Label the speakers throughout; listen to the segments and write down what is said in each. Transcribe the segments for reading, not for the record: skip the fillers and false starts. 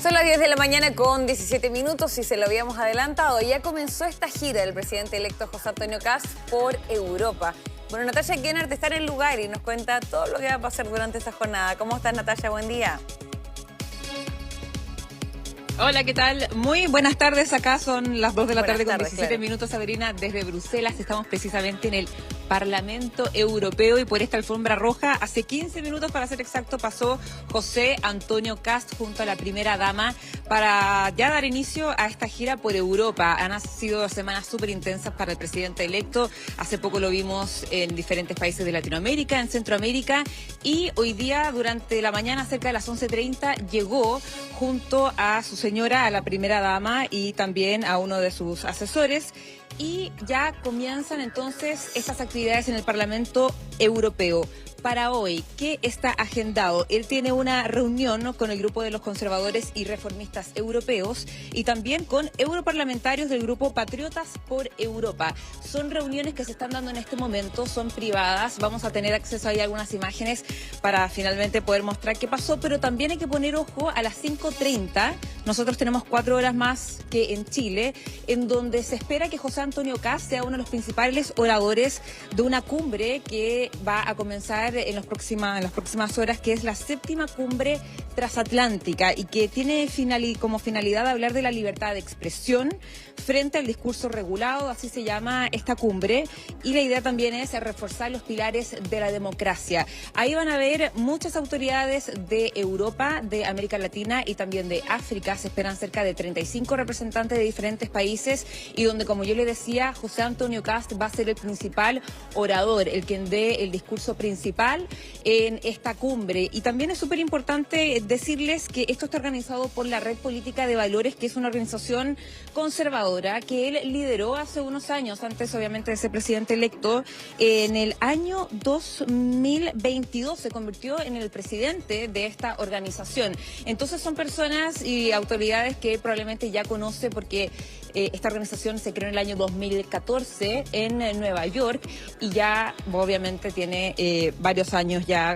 Speaker 1: Son las 10 de la mañana con 17 minutos y se lo habíamos adelantado. Ya comenzó esta gira del presidente electo José Antonio Kast por Europa. Bueno, Natalia Guennart está en el lugar y nos cuenta todo lo que va a pasar durante esta jornada. ¿Cómo estás, Natalia? Buen día.
Speaker 2: Hola, ¿qué tal? Muy buenas tardes. Acá son las 2 de la tarde con 17 minutos, Sabrina, desde Bruselas. Estamos precisamente en el Parlamento Europeo y por esta alfombra roja, hace 15 minutos para ser exacto, pasó José Antonio Kast junto a la primera dama para ya dar inicio a esta gira por Europa. Han sido semanas súper intensas para el presidente electo. Hace poco lo vimos en diferentes países de Latinoamérica, en Centroamérica, y hoy día durante la mañana cerca de las 11:30 llegó junto a su señora, a la primera dama, y también a uno de sus asesores. Y ya comienzan entonces estas actividades en el Parlamento Europeo. Para hoy, ¿qué está agendado? Él tiene una reunión, ¿no?, con el grupo de los conservadores y reformistas europeos y también con europarlamentarios del grupo Patriotas por Europa. Son reuniones que se están dando en este momento, son privadas. Vamos a tener acceso ahí a algunas imágenes para finalmente poder mostrar qué pasó, pero también hay que poner ojo a las 5:30. Nosotros tenemos 4 horas más que en Chile, en donde se espera que José Antonio Kast sea uno de los principales oradores de una cumbre que va a comenzar en las próximas horas, que es la 7ª cumbre transatlántica y que tiene como finalidad hablar de la libertad de expresión frente al discurso regulado, así se llama esta cumbre, y la idea también es reforzar los pilares de la democracia. Ahí van a ver muchas autoridades de Europa, de América Latina y también de África. Se esperan cerca de 35 representantes de diferentes países y donde, como yo le decía, José Antonio Kast va a ser el principal orador, el quien dé el discurso principal en esta cumbre. Y también es súper importante decirles que esto está organizado por la Red Política de Valores, que es una organización conservadora que él lideró hace unos años, antes obviamente de ser presidente electo. En el año 2022 se convirtió en el presidente de esta organización. Entonces son personas y autoridades que probablemente ya conoce porque esta organización se creó en el año 2014 en Nueva York y ya obviamente tiene varios años ya,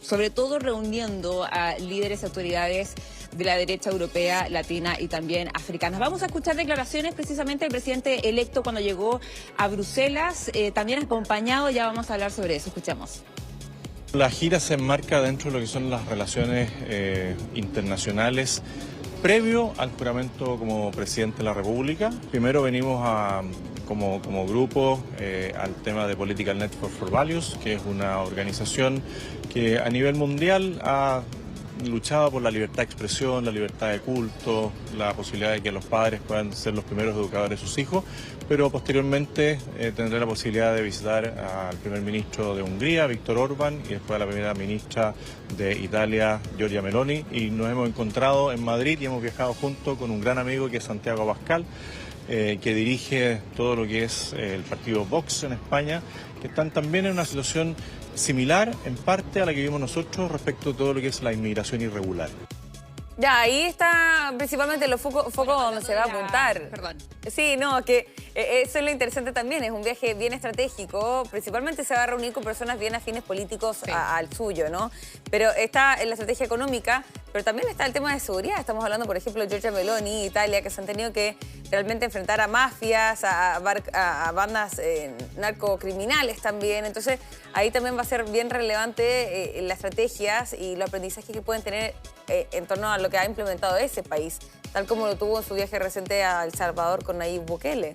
Speaker 2: sobre todo reuniendo a líderes y autoridades de la derecha europea, latina y también africanas. Vamos a escuchar declaraciones precisamente del presidente electo cuando llegó a Bruselas, también acompañado, ya vamos a hablar sobre eso. Escuchemos.
Speaker 3: La gira se enmarca dentro de lo que son las relaciones internacionales previo al juramento como presidente de la República. Primero venimos como grupo al tema de Political Network for Values, que es una organización que a nivel mundial ha luchado por la libertad de expresión, la libertad de culto, la posibilidad de que los padres puedan ser los primeros educadores de sus hijos, pero posteriormente tendré la posibilidad de visitar al primer ministro de Hungría, Viktor Orbán, y después a la primera ministra de Italia, Giorgia Meloni, y nos hemos encontrado en Madrid y hemos viajado junto con un gran amigo que es Santiago Abascal, que dirige todo lo que es el partido Vox en España, que están también en una situación similar en parte a la que vivimos nosotros respecto a todo lo que es la inmigración irregular.
Speaker 1: Ya, ahí está principalmente los focos donde se va a apuntar.
Speaker 2: Perdón.
Speaker 1: Sí, no, que eso es lo interesante también, es un viaje bien estratégico, principalmente se va a reunir con personas bien afines políticos al suyo, ¿no? Pero está en la estrategia económica, pero también está el tema de seguridad. Estamos hablando, por ejemplo, de Giorgia Meloni, Italia, que se han tenido que realmente enfrentar a mafias, a bandas narcocriminales también. Entonces, ahí también va a ser bien relevante las estrategias y los aprendizajes que pueden tener en torno a lo que ha implementado ese país, tal como lo tuvo en su viaje reciente a El Salvador con Nayib Bukele.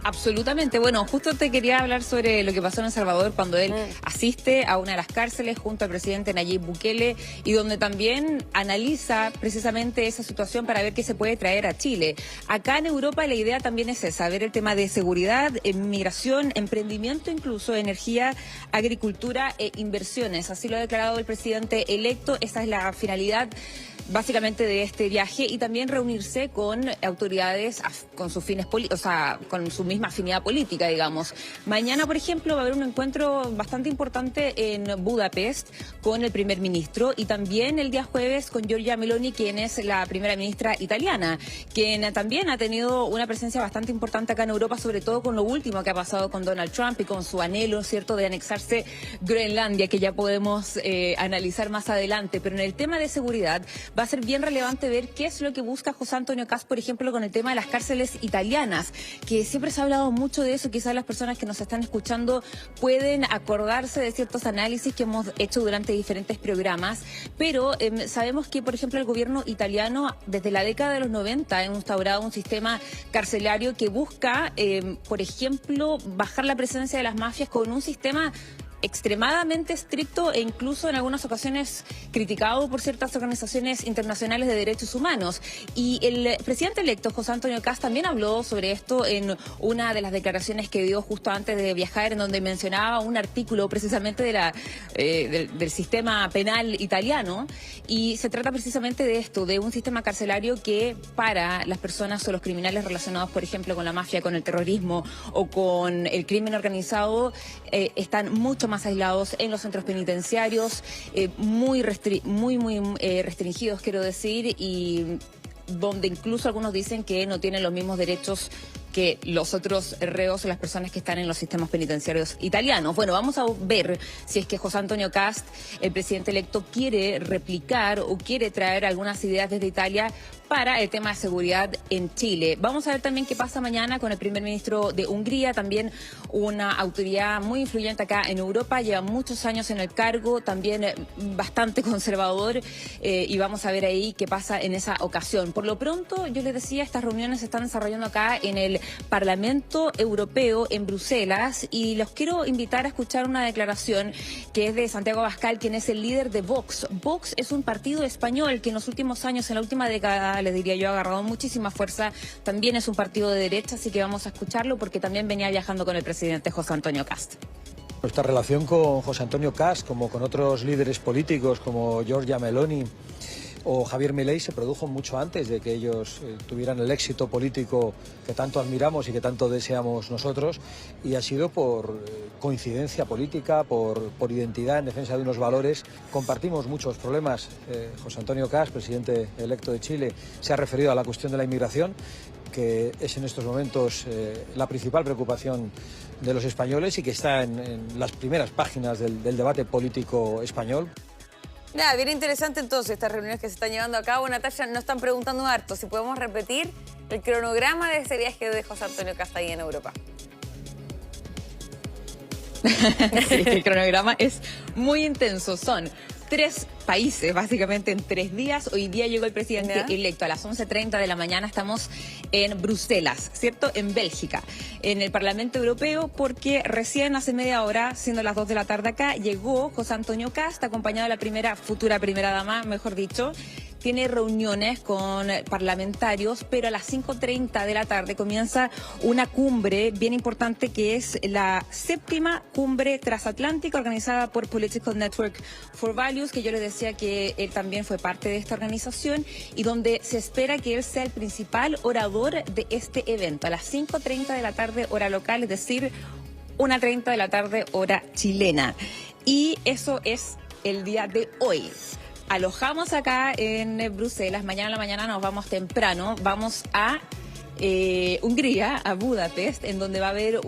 Speaker 2: Absolutamente. Bueno, justo te quería hablar sobre lo que pasó en El Salvador cuando él asiste a una de las cárceles junto al presidente Nayib Bukele y donde también analiza precisamente esa situación para ver qué se puede traer a Chile. Acá en Europa la idea también es esa, ver el tema de seguridad, migración, emprendimiento, incluso energía, agricultura e inversiones. Así lo ha declarado el presidente electo. Esa es la finalidad básicamente de este viaje y también reunirse con autoridades con sus fines o sea, con su misma afinidad política, digamos. Mañana, por ejemplo, va a haber un encuentro bastante importante en Budapest con el primer ministro y también el día jueves con Giorgia Meloni, quien es la primera ministra italiana, quien también ha tenido una presencia bastante importante acá en Europa, sobre todo con lo último que ha pasado con Donald Trump y con su anhelo, ¿cierto?, de anexarse Groenlandia, que ya podemos analizar más adelante. Pero en el tema de seguridad va a ser bien relevante ver qué es lo que busca José Antonio Kast, por ejemplo, con el tema de las cárceles italianas, que siempre se ha hablado mucho de eso. Quizás las personas que nos están escuchando pueden acordarse de ciertos análisis que hemos hecho durante diferentes programas, pero sabemos que, por ejemplo, el gobierno italiano desde la década de los 90 ha instaurado un sistema carcelario que busca, por ejemplo, bajar la presencia de las mafias con un sistema extremadamente estricto e incluso en algunas ocasiones criticado por ciertas organizaciones internacionales de derechos humanos. Y el presidente electo, José Antonio Kast, también habló sobre esto en una de las declaraciones que dio justo antes de viajar, en donde mencionaba un artículo precisamente de del sistema penal italiano, y se trata precisamente de esto, de un sistema carcelario que para las personas o los criminales relacionados, por ejemplo, con la mafia, con el terrorismo o con el crimen organizado, están mucho más aislados en los centros penitenciarios, muy restringidos, quiero decir, y donde incluso algunos dicen que no tienen los mismos derechos que los otros reos, las personas que están en los sistemas penitenciarios italianos. Bueno, vamos a ver si es que José Antonio Kast, el presidente electo, quiere replicar o quiere traer algunas ideas desde Italia para el tema de seguridad en Chile. Vamos a ver también qué pasa mañana con el primer ministro de Hungría, también una autoridad muy influyente acá en Europa, lleva muchos años en el cargo, también bastante conservador, y vamos a ver ahí qué pasa en esa ocasión. Por lo pronto, yo les decía, estas reuniones se están desarrollando acá en el Parlamento Europeo en Bruselas, y los quiero invitar a escuchar una declaración que es de Santiago Abascal, quien es el líder de Vox. Vox es un partido español que en los últimos años, en la última década, les diría yo, ha agarrado muchísima fuerza. También es un partido de derecha, así que vamos a escucharlo porque también venía viajando con el presidente José Antonio Kast.
Speaker 4: Nuestra relación con José Antonio Kast, como con otros líderes políticos como Giorgia Meloni o Javier Milei, se produjo mucho antes de que ellos tuvieran el éxito político que tanto admiramos y que tanto deseamos nosotros, y ha sido por coincidencia política, por identidad en defensa de unos valores. Compartimos muchos problemas. José Antonio Kast, presidente electo de Chile, se ha referido a la cuestión de la inmigración, que es en estos momentos la principal preocupación de los españoles y que está en las primeras páginas del debate político español.
Speaker 1: Nada, bien interesante entonces estas reuniones que se están llevando a cabo. Natalia, nos están preguntando harto si podemos repetir el cronograma de ese viaje de José Antonio Kast ahí en Europa.
Speaker 2: Sí, el cronograma es muy intenso. Son 3 países, básicamente en 3 días. Hoy día llegó el presidente electo a las 11:30 de la mañana. Estamos en Bruselas, ¿cierto? En Bélgica, en el Parlamento Europeo, porque recién hace media hora, siendo las 2 de la tarde acá, llegó José Antonio Kast, acompañado de la futura primera dama, mejor dicho. Tiene reuniones con parlamentarios, pero a las 5:30 de la tarde comienza una cumbre bien importante que es la 7ª cumbre transatlántica organizada por Political Network for Values, que yo les decía que él también fue parte de esta organización, y donde se espera que él sea el principal orador de este evento a las 5:30 de la tarde hora local, es decir, 1:30 de la tarde hora chilena. Y eso es el día de hoy. Alojamos acá en Bruselas. Mañana en la mañana nos vamos temprano. Vamos a Hungría, a Budapest, en donde va a haber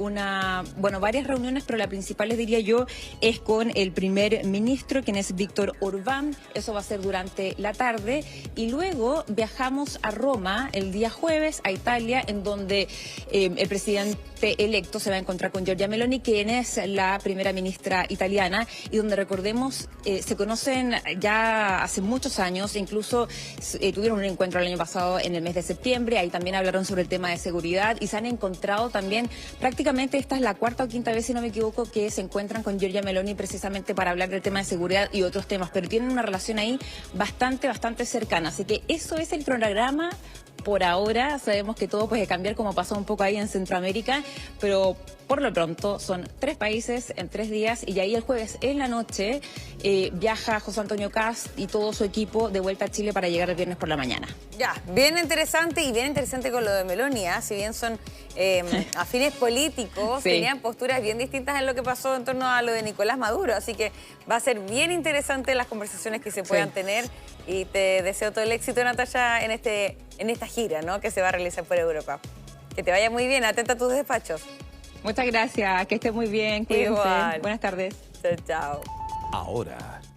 Speaker 2: varias reuniones, pero la principal, les diría yo, es con el primer ministro, quien es Víctor Orbán. Eso va a ser durante la tarde. Y luego viajamos a Roma el día jueves, a Italia, en donde el presidente electo se va a encontrar con Giorgia Meloni, quien es la primera ministra italiana, y donde, recordemos, se conocen ya hace muchos años, incluso tuvieron un encuentro el año pasado en el mes de septiembre. Ahí también hablaron sobre sobre el tema de seguridad y se han encontrado también, prácticamente esta es la cuarta o quinta vez, si no me equivoco, que se encuentran con Giorgia Meloni precisamente para hablar del tema de seguridad y otros temas, pero tienen una relación ahí bastante cercana. Así que eso es el cronograma. Por ahora sabemos que todo puede cambiar, como pasó un poco ahí en Centroamérica, pero por lo pronto son 3 países en 3 días y ahí el jueves en la noche viaja José Antonio Kast y todo su equipo de vuelta a Chile para llegar el viernes por la mañana.
Speaker 1: Ya, bien interesante con lo de Meloni, ¿eh? Si bien son afines políticos,
Speaker 2: sí,
Speaker 1: tenían posturas bien distintas en lo que pasó en torno a lo de Nicolás Maduro, así que va a ser bien interesante las conversaciones que se puedan tener y te deseo todo el éxito, Natalia, en esta gira, ¿no?, que se va a realizar por Europa. Que te vaya muy bien, atenta a tus despachos.
Speaker 2: Muchas gracias, que esté muy bien, cuídense. Igual. Buenas tardes.
Speaker 1: Chao.
Speaker 5: Ahora